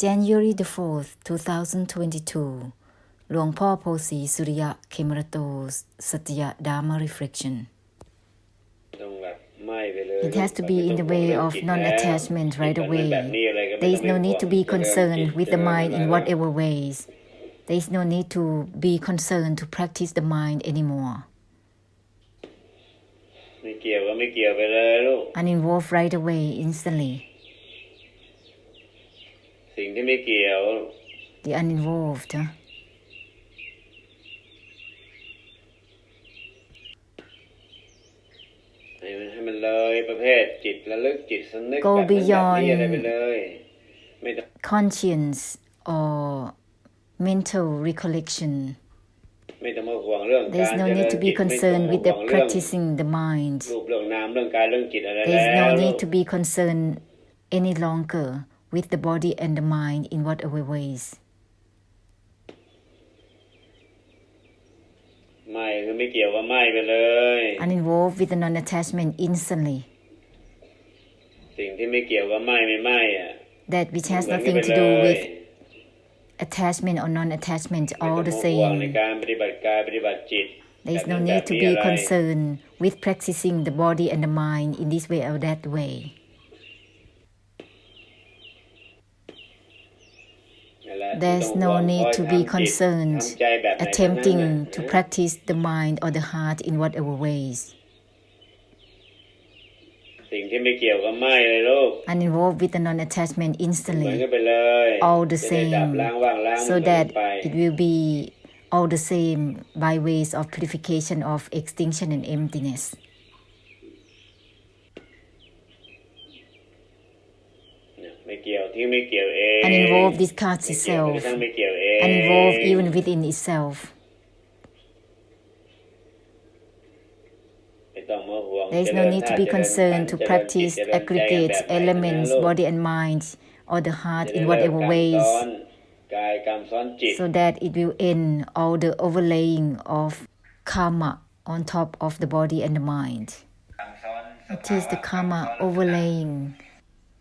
January the 4th, 2022, Luang Phosri Suriya Khemarato's Satya Dharma reflection. It has to be in the way of non-attachment right away. There is no need to be concerned with the mind in whatever ways. There is no need to be concerned to practice the mind anymore. Uninvolved right away, instantly. The uninvolved. Go beyond conscience or mental recollection. There's no need to be concerned with the practicing the mind. There's no need to be concerned any longer with the body and the mind in whatever ways. Uninvolved with the non-attachment instantly. That which has nothing to do with attachment or non-attachment, all the same. There is no need to be concerned with practicing the body and the mind in this way or that way. There's no need to be concerned attempting to practice the mind or the heart in whatever ways. Uninvolved with the non-attachment instantly, all the same, so that it will be all the same by ways of purification of extinction and emptiness. Uninvolved discards itself, uninvolved even within itself. There is no need to be concerned to practice aggregates, elements, body and mind, or the heart in whatever ways, so that it will end all the overlaying of karma on top of the body and the mind. It is the karma overlaying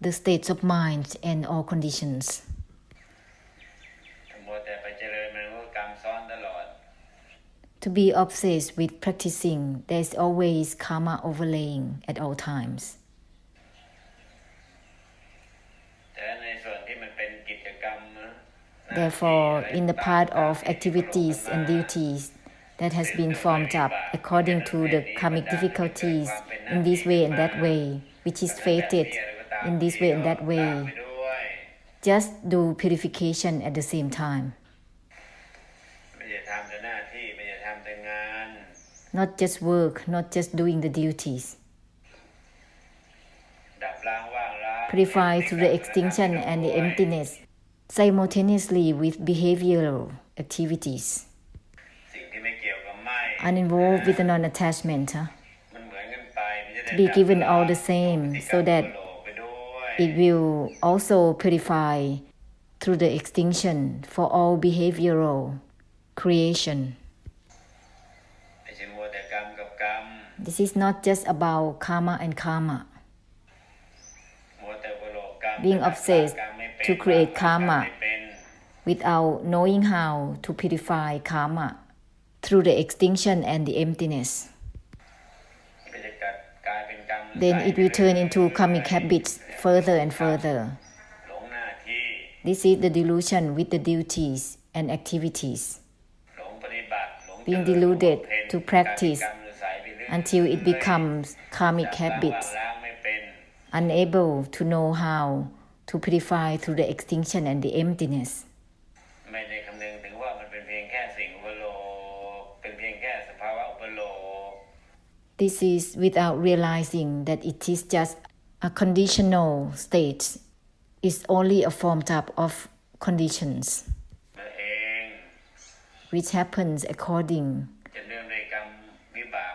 the states of mind and all conditions. To be obsessed with practicing, there is always karma overlaying at all times. Therefore, in the part of activities and duties that has been formed up according to the karmic difficulties in this way and that way, which is fated in this way and that way, just do purification at the same time. Not just work, not just doing the duties. Purify through the extinction and the emptiness simultaneously with behavioral activities. Uninvolved with the non-attachment. To be given all the same, so that it will also purify through the extinction for all behavioral creation. This is not just about karma and karma. Being obsessed to create karma without knowing how to purify karma through the extinction and the emptiness. Then it will turn into karmic habits further and further. This is the delusion with the duties and activities. Being deluded to practice until it becomes karmic habits, unable to know how to purify through the extinction and the emptiness. This is without realizing that it is just a conditional state. It's only a formed up of conditions, which happens according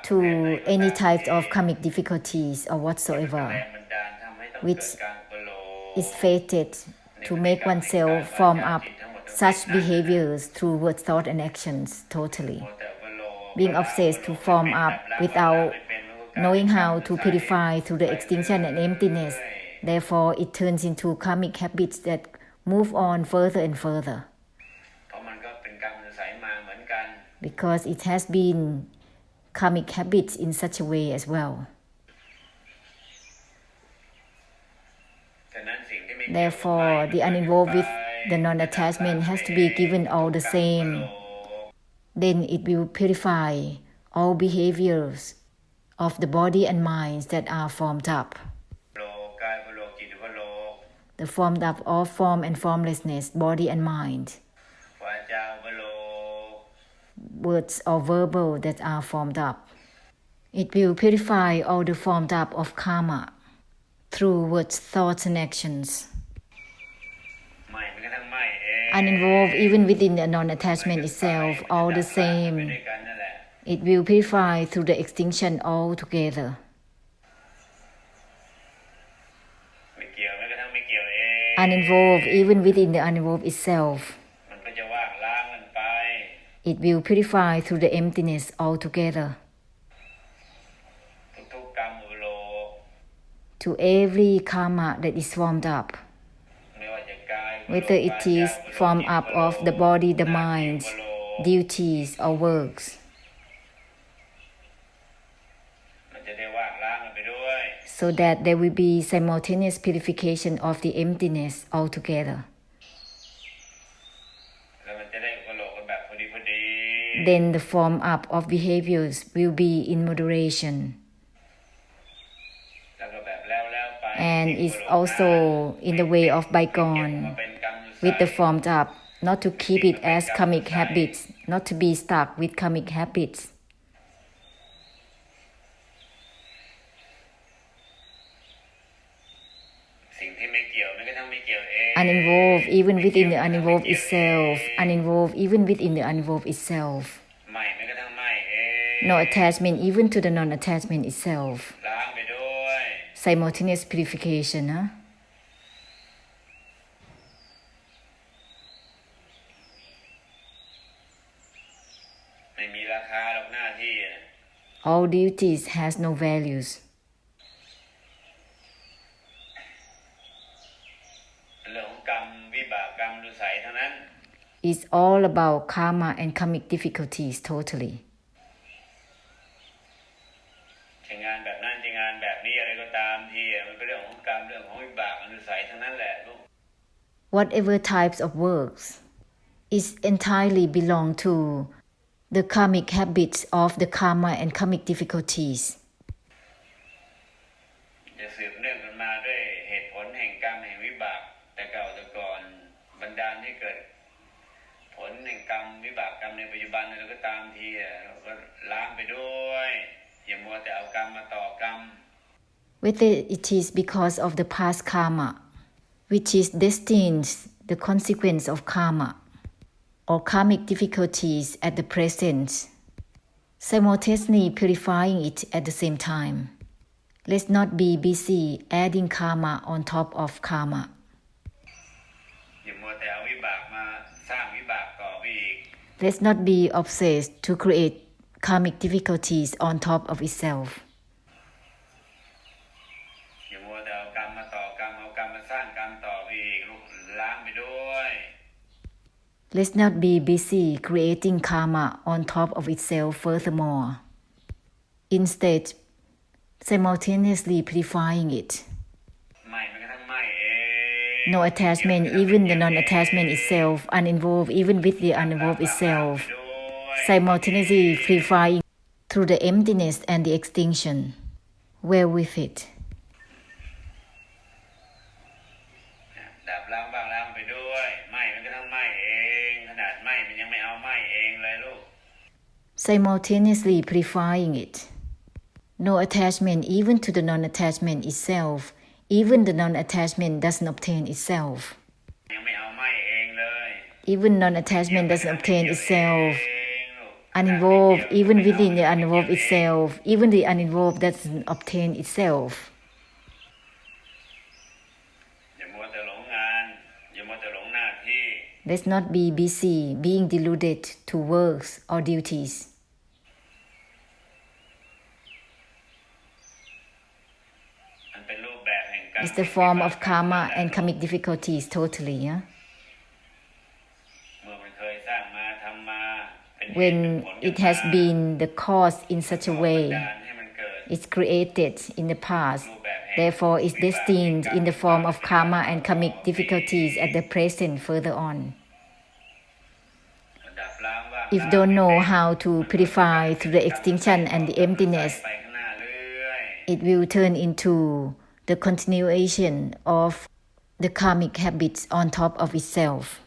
to any type of karmic difficulties or whatsoever, which is fated to make oneself form up such behaviors through words, thought and actions totally. Being obsessed to form up without knowing how to purify through the extinction and emptiness, therefore it turns into karmic habits that move on further and further. เพราะมันก็เป็นกรรมนิสัยมาเหมือนกัน Because it has been karmic habits in such a way as well. Therefore, the uninvolved with the non-attachment has to be given all the same. Then it will purify all behaviors of the body and minds that are formed up. The formed up of form and formlessness, body and mind. Words or verbal that are formed up. It will purify all the formed up of karma through words, thoughts and actions. Uninvolved even within the non-attachment itself, all the same. It will purify through the extinction altogether. Uninvolved even within the uninvolved itself. It will purify through the emptiness altogether. To every karma that is formed up, whether it is formed up of the body, the mind, duties or works, so that there will be simultaneous purification of the emptiness altogether. Then the form up of behaviors will be in moderation. And is also in the way of bygone, with the formed up, not to keep it as karmic habits, not to be stuck with karmic habits. Uninvolved even within the uninvolved itself, uninvolved even within the uninvolved itself. No attachment even to the non-attachment itself. Simultaneous purification, huh? All duties has no values. It's all about karma and karmic difficulties totally. Whatever types of works is entirely belong to the karmic habits of the karma and karmic difficulties. Whether it is because of the past karma, which is destined the consequence of karma, or karmic difficulties at the present, simultaneously purifying it at the same time. Let's not be busy adding karma on top of karma. Let's not be obsessed to create karmic difficulties on top of itself. Let's not be busy creating karma on top of itself furthermore. Instead, simultaneously purifying it. No attachment, even the non-attachment itself, uninvolved even with the uninvolved itself, simultaneously purifying through the emptiness and the extinction. Wherewith it. Simultaneously purifying it. No attachment even to the non-attachment itself. Even the non-attachment doesn't obtain itself. Even non-attachment doesn't obtain itself. Uninvolved even within the uninvolved itself. Even the uninvolved doesn't obtain itself. Let's not be busy being deluded to works or duties. It's the form of karma and karmic difficulties totally. Yeah? when it has been the cause in such a way, it's created in the past, therefore is destined in the form of karma and karmic difficulties at the present further on. If don't know how to purify through the extinction and the emptiness, it will turn into the continuation of the karmic habits on top of itself.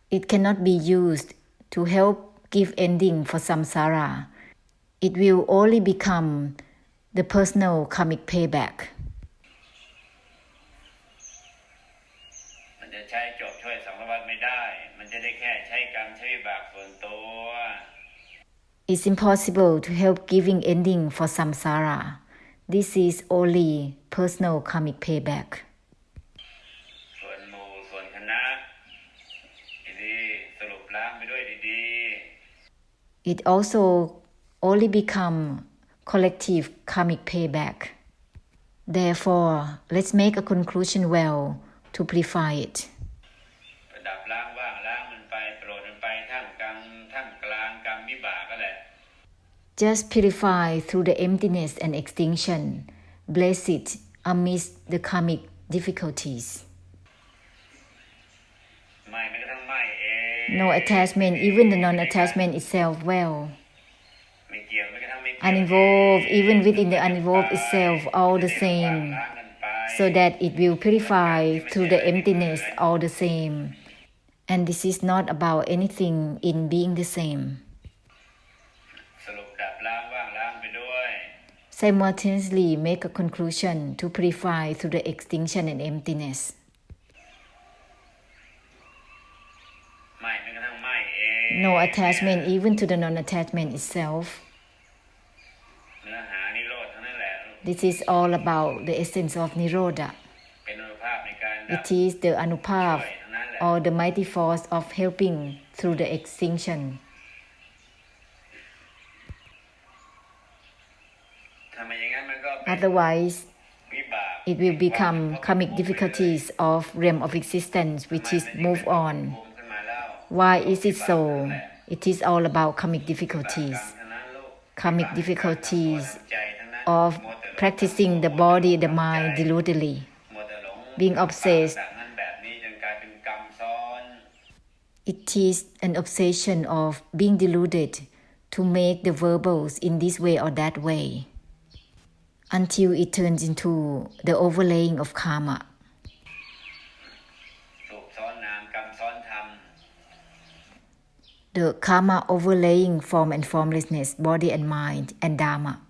It cannot be used to help give ending for samsara. It will only become the personal karmic payback. It's impossible to help giving ending for samsara. This is only personal karmic payback. It also only become collective karmic payback. Therefore, let's make a conclusion well to purify it. Just purify through the emptiness and extinction. Bless it amidst the karmic difficulties. No attachment, even the non-attachment itself well. Uninvolved, even within the uninvolved itself, all the same, so that it will purify through the emptiness all the same. And this is not about anything in being the same. Simultaneously make a conclusion to purify through the extinction and emptiness. No attachment even to the non-attachment itself. This is all about the essence of Nirodha. It is the Anupāv or the mighty force of helping through the extinction. Otherwise, it will become karmic difficulties of realm of existence, which is move on. Why is it so? It is all about karmic difficulties. Karmic difficulties of practicing the body, the mind deludedly, being obsessed. It is an obsession of being deluded to make the verbals in this way or that way, until it turns into the overlaying of karma. The karma overlaying form and formlessness, body and mind, and dharma.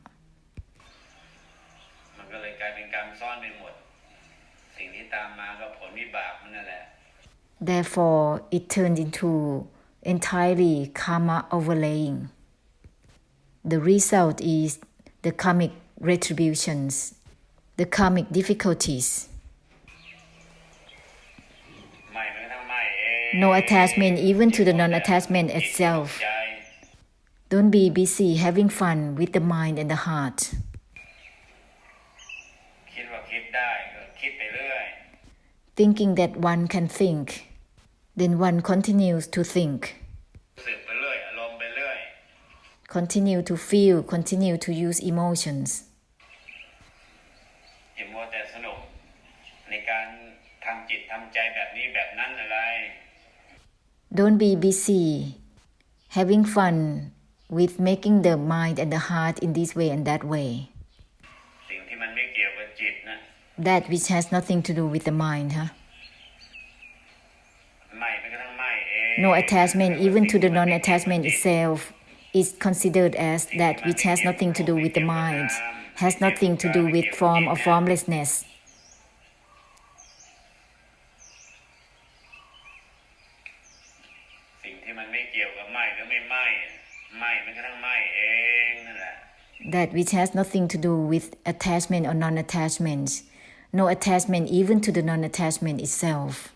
Therefore, it turns into entirely karma overlaying. The result is the karmic retributions, the karmic difficulties. No attachment even to the non-attachment itself. Don't be busy having fun with the mind and the heart. Thinking that one can think, then one continues to think. Continue to feel, continue to use emotions. Don't be busy having fun with making the mind and the heart in this way and that way. That which has nothing to do with the mind, huh? No attachment even to the non-attachment itself is considered as that which has nothing to do with the mind, has nothing to do with form or formlessness. That which has nothing to do with attachment or non-attachment. No attachment even to the non-attachment itself.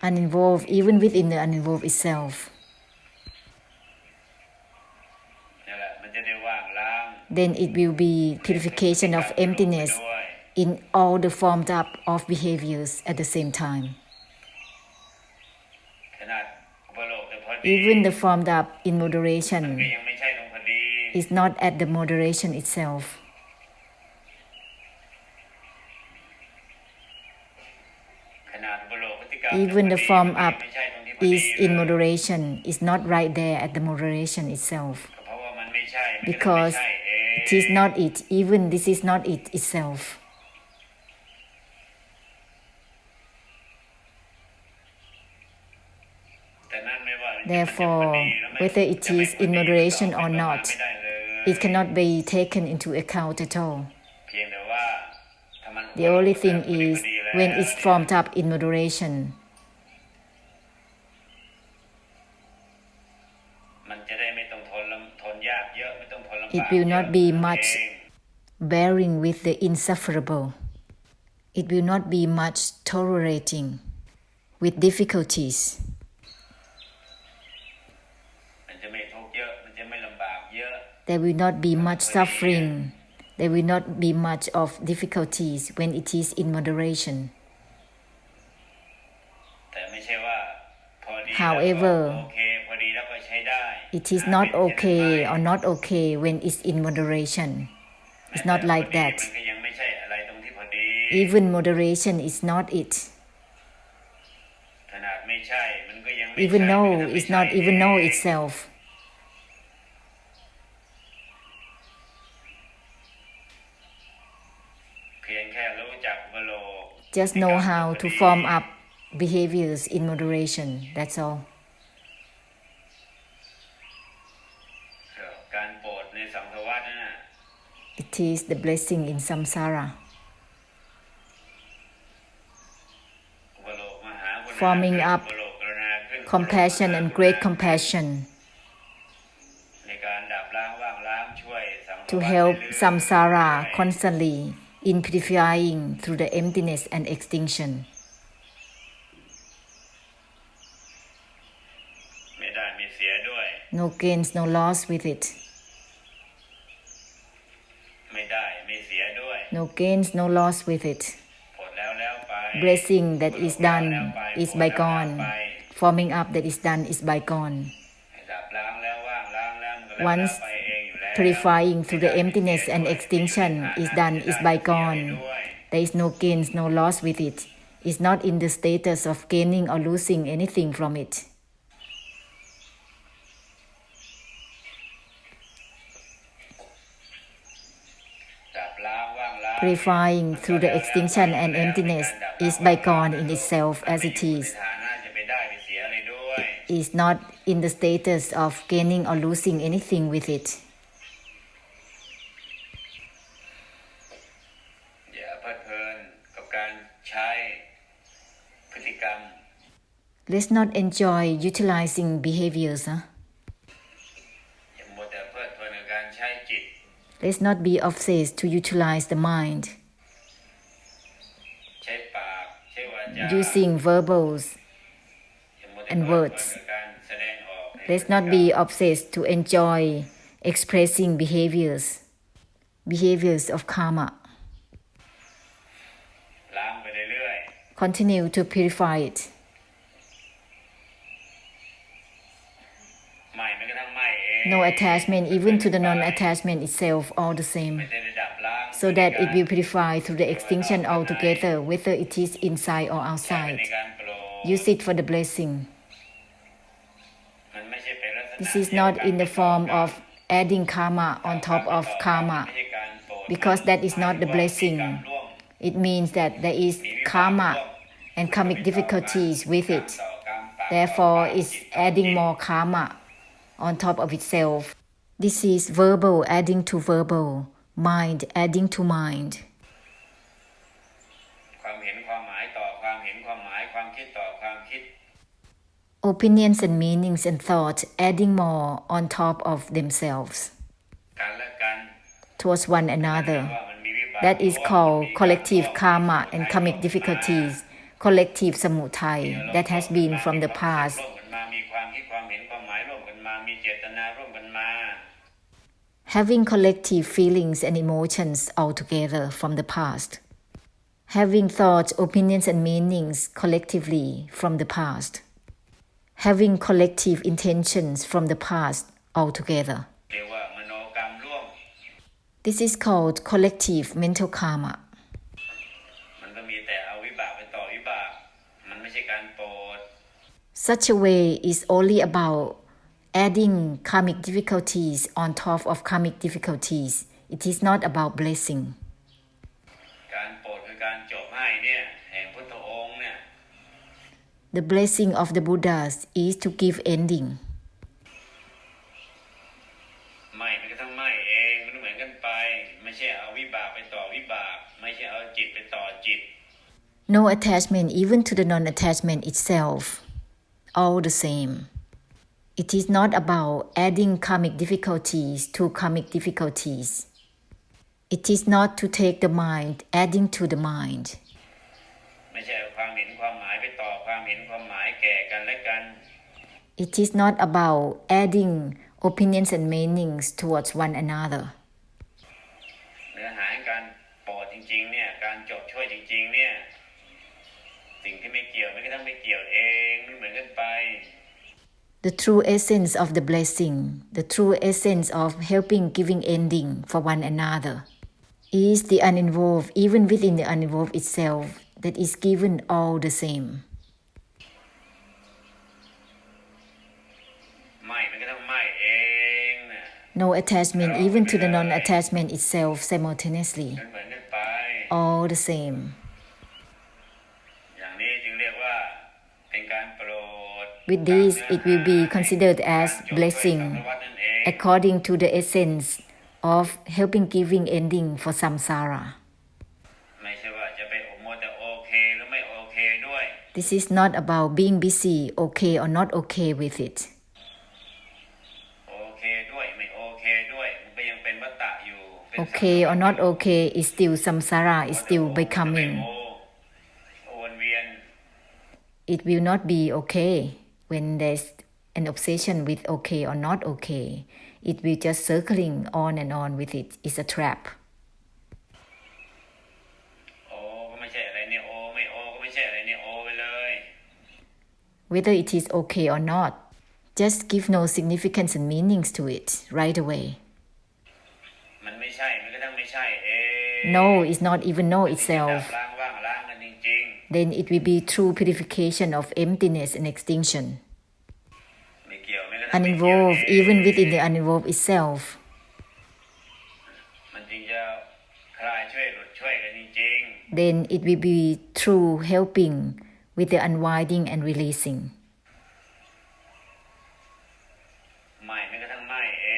Uninvolved even within the uninvolved itself. then it will be purification of emptiness in all the formed up of behaviors at the same time. Even the formed up in moderation is not at the moderation itself. Even the form up is in moderation, is not right there at the moderation itself. Because it is not it, even this is not it itself. Therefore, whether it is in moderation or not, it cannot be taken into account at all. The only thing is, when it's formed up in moderation, it will not be much bearing with the insufferable. It will not be much tolerating with difficulties. There will not be much suffering. There will not be much of difficulties when it is in moderation. However, it is not okay or not okay when it's in moderation. It's not like that. Even moderation is not it. Even no is not even no itself. Just know how to form up behaviors in moderation, that's all. It is the blessing in samsara. Forming up compassion and great compassion to help samsara constantly in purifying through the emptiness and extinction. No gains, no loss with it. No gains, no loss with it. Blessing that is done is bygone. Forming up that is done is bygone. Once purifying through the emptiness and extinction is done is bygone. There is no gains, no loss with it. It's not in the status of gaining or losing anything from it. Purifying through the extinction and emptiness is bygone in itself as it is. It is not in the status of gaining or losing anything with it. Let's not enjoy utilizing behaviors. Let's not be obsessed to utilize the mind. Using verbals and words. Let's not be obsessed to enjoy expressing behaviors of karma. Continue to purify it. No attachment, even to the non-attachment itself, all the same, so that it will purify through the extinction altogether, whether it is inside or outside. Use it for the blessing. This is not in the form of adding karma on top of karma, because that is not the blessing. It means that there is karma and karmic difficulties with it. Therefore, it's adding more karma on top of itself. This is verbal adding to verbal, mind adding to mind. Opinions and meanings and thoughts adding more on top of themselves towards one another. That is called collective karma and karmic difficulties, collective samutai that has been from the past. Having collective feelings and emotions altogether from the past. Having thoughts, opinions, and meanings collectively from the past. Having collective intentions from the past altogether. เรียกว่ามโนกรรมร่วม This is called collective mental karma. มันก็มีแต่เอาวิบากไปต่อวิบากมันไม่ใช่การโปรด Such a way is only about adding karmic difficulties on top of karmic difficulties. It is not about blessing. การโปรดคือการจบให้เนี่ยแห่งพุทธองค์เนี่ย The blessing of the Buddhas is to give ending. ไม่มันก็ทั้งไม่เองมันเหมือนกันไปไม่ใช่เอาวิบากไปต่อวิบากไม่ใช่เอาจิตไปต่อจิต No attachment even to the non-attachment itself. All the same. It is not about adding karmic difficulties to karmic difficulties. It is not to take the mind, adding to the mind. ไม่ใช่เอาความเห็นความหมายไปต่อความเห็นความหมายแก่กันและกัน It is not about adding opinions and meanings towards one another. เนื้อหาการโปรดจริงๆเนี่ยการจบช่วยจริงๆเนี่ยสิ่งที่ไม่เกี่ยวมันก็ต้องไม่เกี่ยวเองมันเหมือนกันไป The true essence of the blessing, the true essence of helping giving ending for one another, is the uninvolved even within the uninvolved itself that is given all the same. ไม่มันก็ต้องไม่เองนะ No attachment even to the non-attachment itself simultaneously. มันเหมือนกันไป All the same. อย่างนี้จึงเรียกว่าเป็นการโปรด With this, it will be considered as blessing according to the essence of helping giving ending for samsara. ไม่ใช่ว่าจะไปมัวแต่โอเคหรือไม่โอเคด้วย This is not about being busy, okay or not okay with it. โอเคด้วยไม่โอเคด้วยมันก็ยังเป็นวัฏฏะอยู่ Okay or not okay is still samsara, is still becoming. วนเวียน It will not be okay when there's an obsession with okay or not okay. It will just circling on and on with it. It's a trap. โอก็ไม่ใช่อะไรเนี่ยโอไม่โอก็ไม่ใช่อะไรเนี่ยโอไปเลย Whether it is okay or not, just give no significance and meanings to it right away. มันไม่ใช่มันก็ต้องไม่ใช่เอง No is not even no itself. ล้างว่างล้างกันจริง Then it will be true purification of emptiness and extinction. ๆไม่เกี่ยวไม่ก็ต้องไม่เกี่ยว Uninvolved even within the uninvolved itself. มันจึงจะคลายช่วยหลุดช่วยกันจริง Then it will be true helping with the unwinding and releasing. ๆไม่ไม่ก็ต้องไม่เอ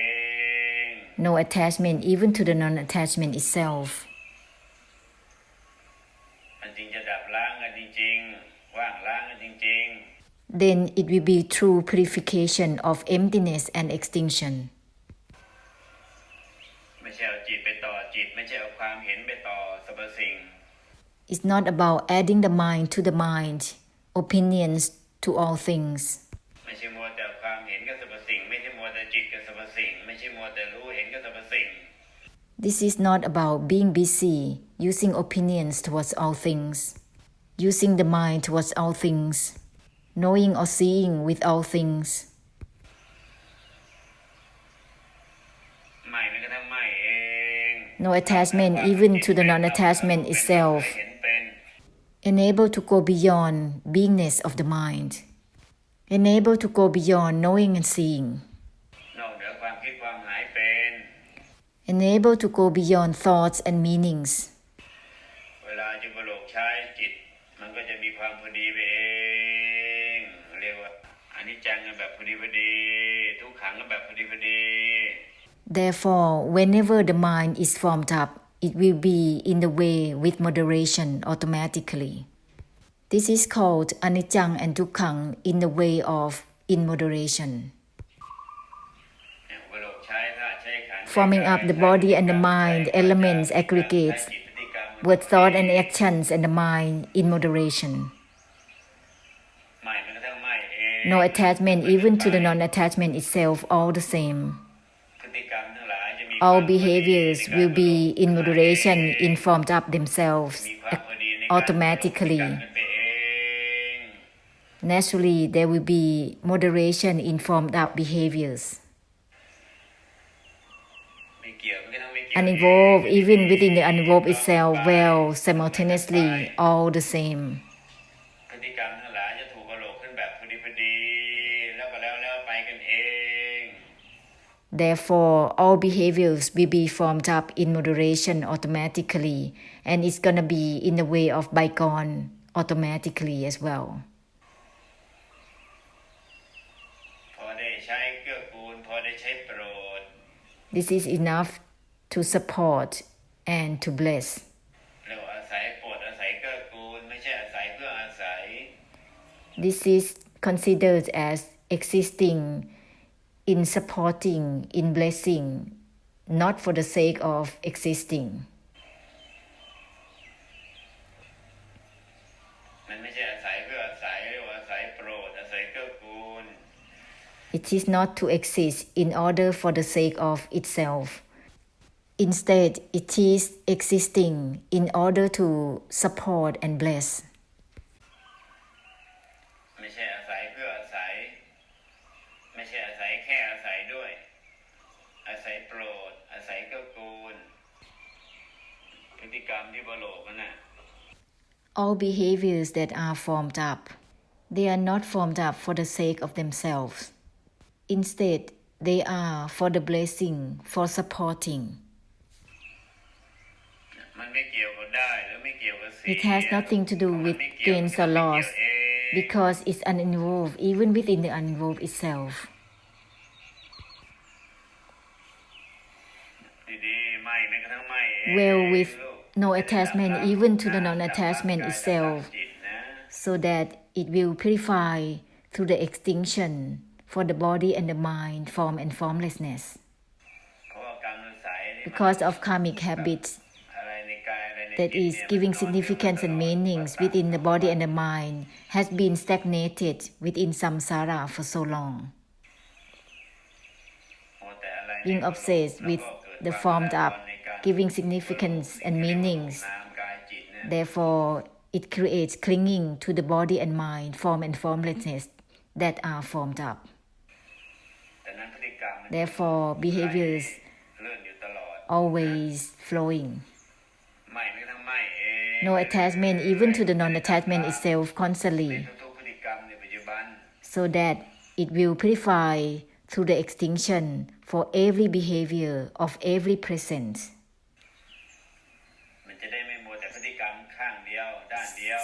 ง No attachment even to the non-attachment itself. มันจึงจะดับล้างกันจริงๆว่างล้างกันจริง Then it will be true purification of emptiness and extinction. ๆไม่ใช่เอาจิตไปต่อจิตไม่ใช่เอาความเห็นไปต่อสรรพสิ่ง It's not about adding the mind to the mind, opinions to all things. ไม่ใช่มัวแต่ความเห็นกับสรรพสิ่งไม่ใช่มัวแต่จิตกับสรรพสิ่งไม่ใช่มัวแต่รู้เห็นกับสรรพสิ่ง This is not about being busy, using opinions towards all things, using the mind towards all things, knowing or seeing with all things. ไม่มันก็ต้องไม่เอง No attachment even to the non-attachment itself. เห็นเป็น Enable to go beyond beingness of the mind. Enable to go beyond knowing and seeing. นอกเหนือความคิดความหมายเป็น Enable to go beyond thoughts and meanings. เวลาจุบโลกใช้จิตมันก็จะมีความพอดีไปเองเรียกว่าอนิจจังแบบพอดีพอดีทุกขังแบบพอดีพอดี Therefore, whenever the mind is formed up, it will be in the way with moderation automatically. This is called anicca and dukkha in the way of in moderation. Forming up the body and the mind, elements, aggregates, word, thought and actions and the mind in moderation. No attachment even to the non-attachment itself, all the same. all behaviors will be in moderation informed up themselves automatically. Naturally, there will be moderation informed up behaviors. Uninvolved, even within the uninvolved itself, well, simultaneously, all the same. Therefore, all behaviors will be formed up in moderation automatically, and it's gonna be in the way of bygone automatically as well. This is enough to support and to bless. This is considered as existing in supporting, in blessing, not for the sake of existing. It is not to exist in order for the sake of itself. Instead, it is existing in order to support and bless. All behaviors that are formed up, they are not formed up for the sake of themselves. Instead, they are for the blessing, for supporting. It has nothing to do with gains or loss because it's uninvolved even within the uninvolved itself. Well, with no attachment even to the non-attachment itself, so that it will purify through the extinction for the body and the mind, form and formlessness. Because of karmic habits that is giving significance and meanings within the body and the mind has been stagnated within samsara for so long. Being obsessed with the formed up, giving significance and meanings, therefore it creates clinging to the body and mind, form and formlessness that are formed up. Therefore, behaviors always flowing. No attachment even to the non-attachment itself constantly, so that it will purify through the extinction for every behavior of every present.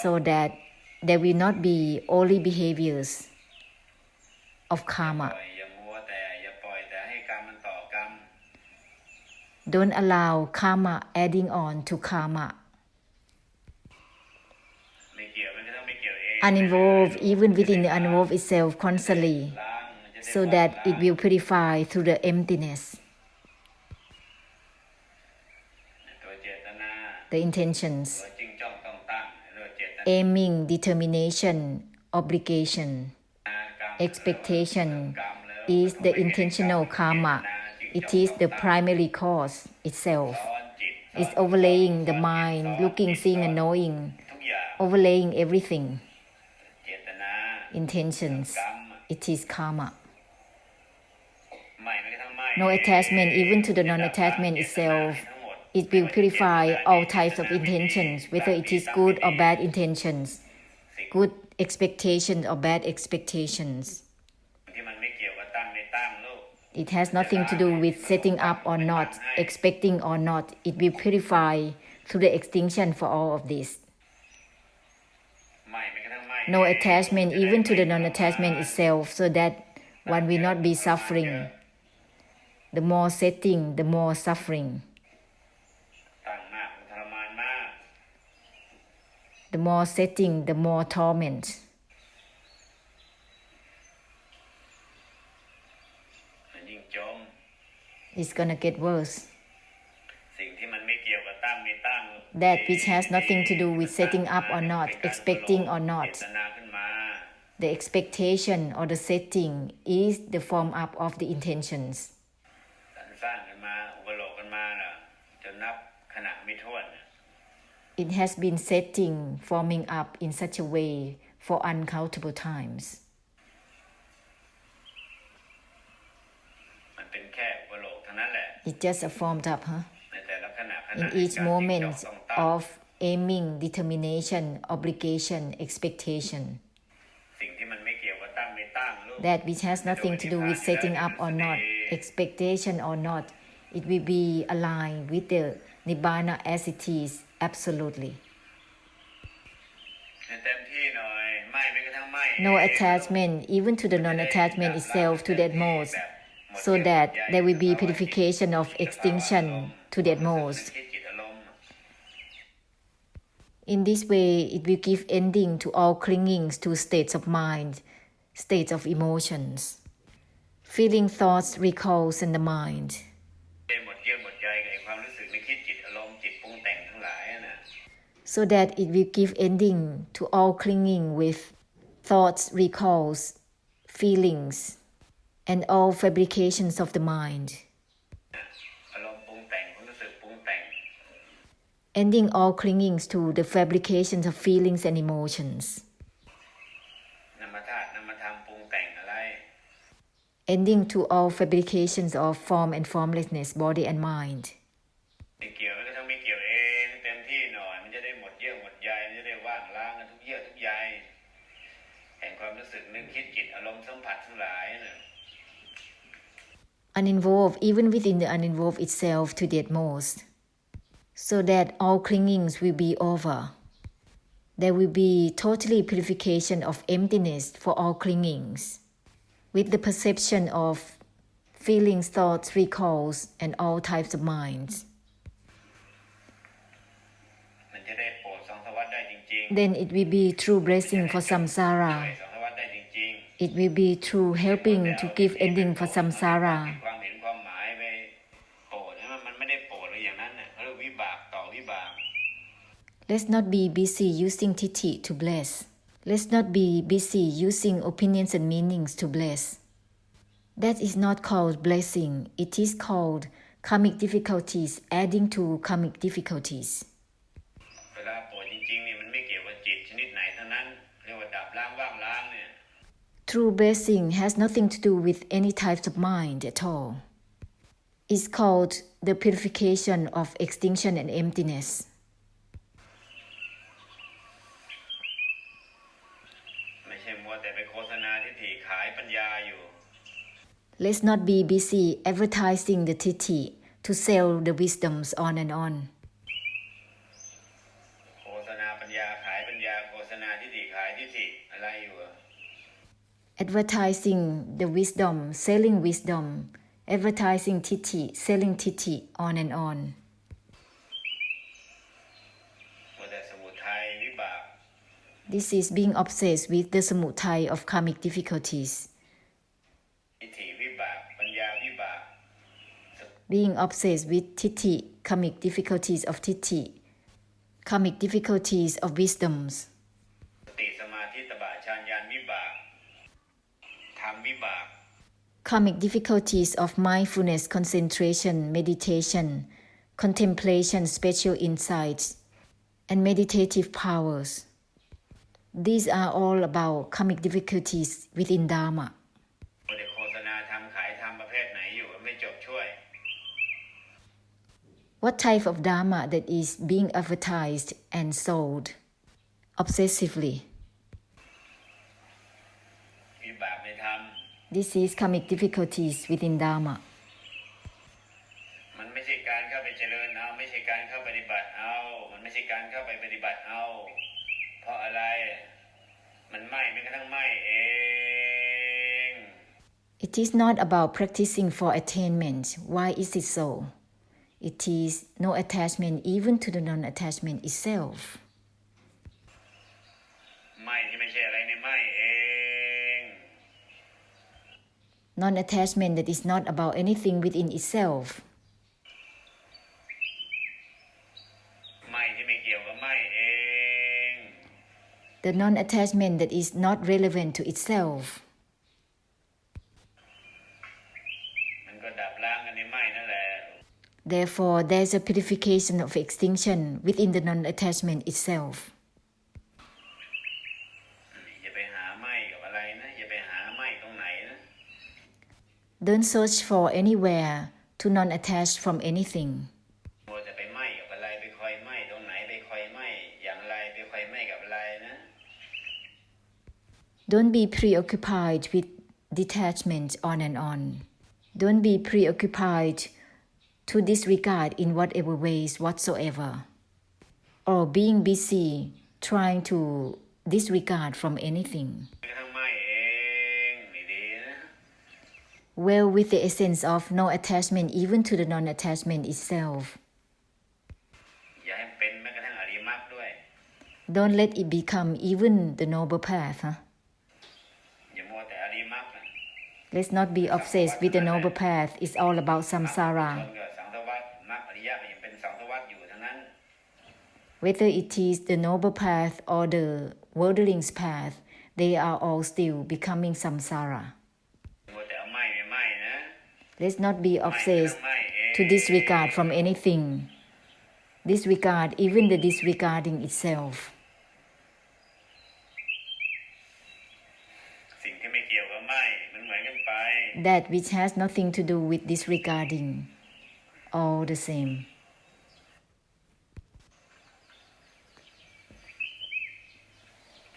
So that there will not be only behaviors of karma. Don't allow karma adding on to karma. Uninvolved even within the uninvolved itself constantly, so that it will purify through the emptiness. The intentions, aiming, determination, obligation, expectation is the intentional karma. It is the primary cause itself. It's overlaying the mind, looking, seeing and knowing, overlaying everything. Intentions, it is karma. No attachment even to the non-attachment itself. It will purify all types of intentions, whether it is good or bad intentions, good expectations or bad expectations. It has nothing to do with setting up or not, expecting or not. It will purify through the extinction for all of this. No attachment even to the non-attachment itself, so that one will not be suffering. The more setting, the more suffering. The more setting, the more torment. It's gonna get worse. That which has nothing to do with setting up or not, expecting or not. The expectation or the setting is the form up of the intentions. ขณะไม่ถ้วน It has been setting, forming up in such a way for uncountable times. มันเป็นแค่อุปโลกเท่านั้นแหละ It just formed up, huh? ในแต่ละขณะ In each moment of aiming, determination, obligation, expectation. สิ่งที่มันไม่เกี่ยวกับตั้งไม่ตั้ง That which has nothing to do with setting up or not, expectation or not, it will be aligned with the Nibbana as it is, absolutely. เต็มที่หน่อยไม่แม้กระทั่งไม่ No attachment, even to the non-attachment itself, to the utmost, so that there will be purification of extinction to the utmost. In this way, it will give ending to all clingings to states of mind, states of emotions, feeling thoughts, recalls in the mind. So that it will give ending to all clinging with thoughts, recalls, feelings, and all fabrications of the mind. Ending all clingings to the fabrications of feelings and emotions. Ending to all fabrications of form and formlessness, body and mind. Uninvolved, even within the uninvolved itself to the utmost, so that all clingings will be over. There will be totally purification of emptiness for all clingings, with the perception of feelings, thoughts, recalls, and all types of minds. Then it will be true blessing for samsara. It will be true helping to give ending for samsara. Let's not be busy using tithi to bless. Let's not be busy using opinions and meanings to bless. That is not called blessing. It is called karmic difficulties adding to karmic difficulties. True blessing has nothing to do with any types of mind at all. It's called the purification of extinction and emptiness. Let's not be busy advertising the tithi to sell the wisdoms on and on. Advertising the wisdom, selling wisdom, advertising tithi, selling tithi, on and on. This is being obsessed with the samudaya of karmic difficulties. Being obsessed with tithi, karmic difficulties of tithi, karmic difficulties of wisdoms. Karmic difficulties of mindfulness, concentration, meditation, contemplation, spiritual insights, and meditative powers. These are all about karmic difficulties within Dharma. What type of Dharma that is being advertised and sold obsessively? This is karmic difficulties within Dharma. มันไม่ใช่การเข้าไปเจริญเอาไม่ใช่การเข้าปฏิบัติเอามันไม่ใช่การเข้าไปปฏิบัติเอาเพราะอะไรมันไม่แม้กระทั่งไม่เอง It is not about practicing for attainment. Why is it so? It is no attachment even to the non-attachment itself. ไม่ที่ไม่ใช่อะไรในไม่เอง Non-attachment that is not about anything within itself. ไม่ที่ไม่เกี่ยวกับไม่เอง The non-attachment that is not relevant to itself. มันก็ดับล้างกันในไม่นั่นแหละ Therefore, there is a purification of extinction within the non-attachment itself. อย่าไปหาไม่กับอะไรนะอย่าไปหาไม่ตรงไหนนะ Don't search for anywhere to non-attach from anything. มัวแต่ไปไม่กับอะไรไปคอยไม่ตรงไหนไปคอยไม่อย่างไรไปคอยไม่กับอะไรนะ Don't be preoccupied with detachment on and on. Don't be preoccupied to disregard in whatever ways whatsoever, or being busy trying to disregard from anything. ทั้งไม่เองนี่ดีนะ Well with the essence of no attachment even to the non-attachment itself. อย่าให้เป็นแม้กระทั่งอริยมรรคด้วย Don't let it become even the noble path. อย่ามัวแต่อริยมรรคนะ Let's not be obsessed with the noble path. It's all about samsara. คนก็สังสารวัฏมรรคอริยะก็ยังเป็นสังสารวัฏอยู่ทั้งนั้น Whether it is the noble path or the worldling's path, they are all still becoming samsara. มัวแต่เอาไม่ไม่นะ Let's not be obsessed to disregard from anything. Disregard even the disregarding itself. สิ่งที่ไม่เกี่ยวกับไม่มันเหมือนกันไป That which has nothing to do with disregarding, all the same.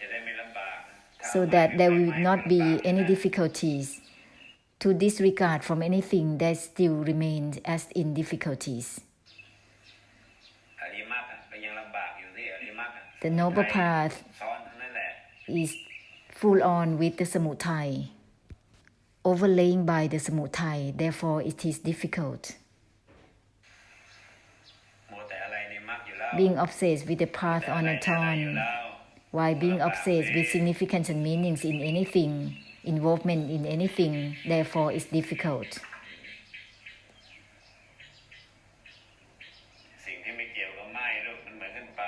จะได้ไม่ลำบาก So that there will not be any difficulties to disregard from anything that still remains as in difficulties. อริยมรรคก็ยังลำบากอยู่ที่อริยมรรค The noble path ซ้อนทั้งนั้นแหละ is full on with the samutai, overlaying by the samutai, therefore it is difficult. มัวแต่อะไรในมรรคอยู่แล้ว Being obsessed with the path on its own, while being obsessed with significance and meanings in anything, involvement in anything, therefore is difficult. สิ่งที่ไม่เกี่ยวกับไม่ลูกมันเหมือนกันไป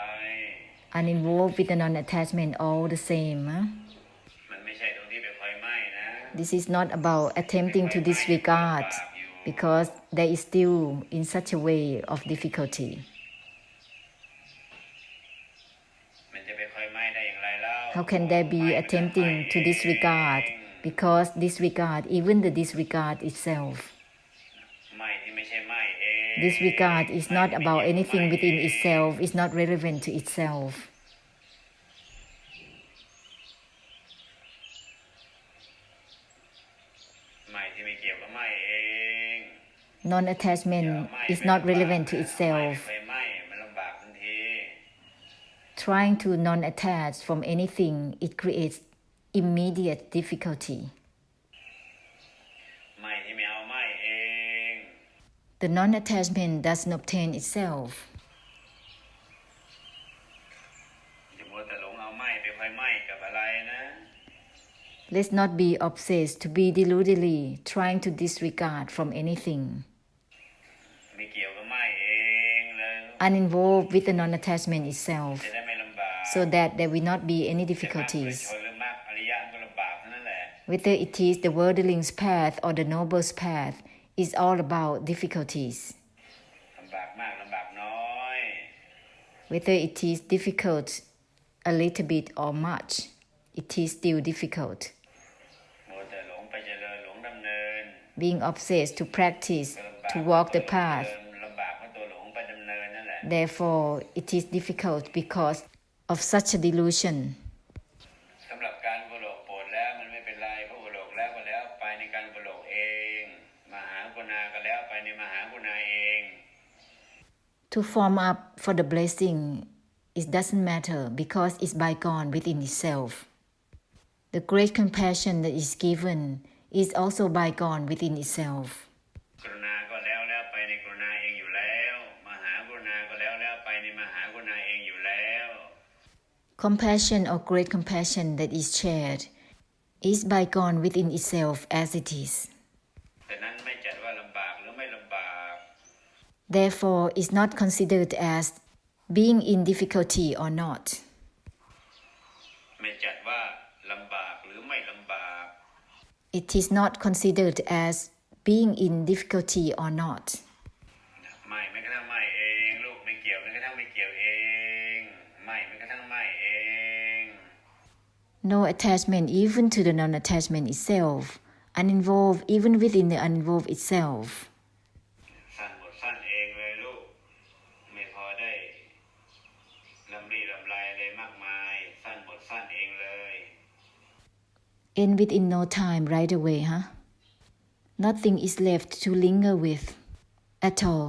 Uninvolved with the non-attachment, all the same. มันไม่ใช่ตรงที่ไปคอยไม่นะ This is not about attempting to disregard, because there is still in such a way of difficulty. มันจะไปคอยไม่ได้อย่างไรแล้ว How can there be attempting to disregard? Because disregard, even the disregard itself. ไม่ที่ไม่ใช่ไม่เอง Disregard is not about anything within itself, is not relevant to itself. ไม่ที่ไม่เกี่ยวกับไม่เอง Non-attachment is not relevant to itself. ไปไม่มันลำบากทันที Trying to non-attach from anything, it creates immediate difficulty. ไม่ที่ไม่เอาไม่เอง The non-attachment doesn't obtain itself. อย่ามัวแต่หลงเอาไม่ไปคอยไม่กับอะไรนะ Let's not be obsessed to be deludedly trying to disregard from anything. ไม่เกี่ยวกับไม่เองเลย Uninvolved with the non-attachment itself, จะได้ไม่ลำบาก so that there will not be any จะมรรค difficulties. ชนหรือมรรคอริยะก็ลำบากเท่านั้นแหละ Whether it is the worldling's path or the noble's path, is all about difficulties. ลำบากมากลำบากน้อย Whether it is difficult a little bit or much, it is still difficult. มัวแต่หลงไปเจริญหลงดำเนิน Being obsessed to practice, ก็ลำบาก to walk the path, ลำบากเพราะตัวหลงไปดำเนินนั่นแหละ therefore it is difficult because of such a delusion. สำหรับการกุโลกโปรดแล้วมันไม่เป็นไรเพราะกุโลกแล้วก็แล้วไปในการกุโลกเองมหากุณาก็แล้วไปในมหากุณาเอง To form up for the blessing, it doesn't matter because it's bygone within itself. The great compassion that is given is also bygone within itself. กรุณาก็แล้วไปในกรุณาเองอยู่แล้วมหากรุณาก็แล้วไปในมหากรุณาเองอยู่แล้ว Compassion or great compassion that is shared is bygone within itself as it is. แต่นั้นไม่จัดว่าลำบากหรือไม่ลำบาก Therefore, is not considered as being in difficulty or not. ไม่จัดว่าลำบากหรือไม่ลำบาก It is not considered as being in difficulty or not. ไม่ ระทั่งไม่เอง No attachment even to the non-attachment itself, uninvolved even within the uninvolved itself. สั้นหมดสั้นเองเลยลูกไม่พอได้ลำรีลำไรอะไรมากมายสั้นหมดสั้นเองเลย End within no time right away, huh? Nothing is left to linger with at all.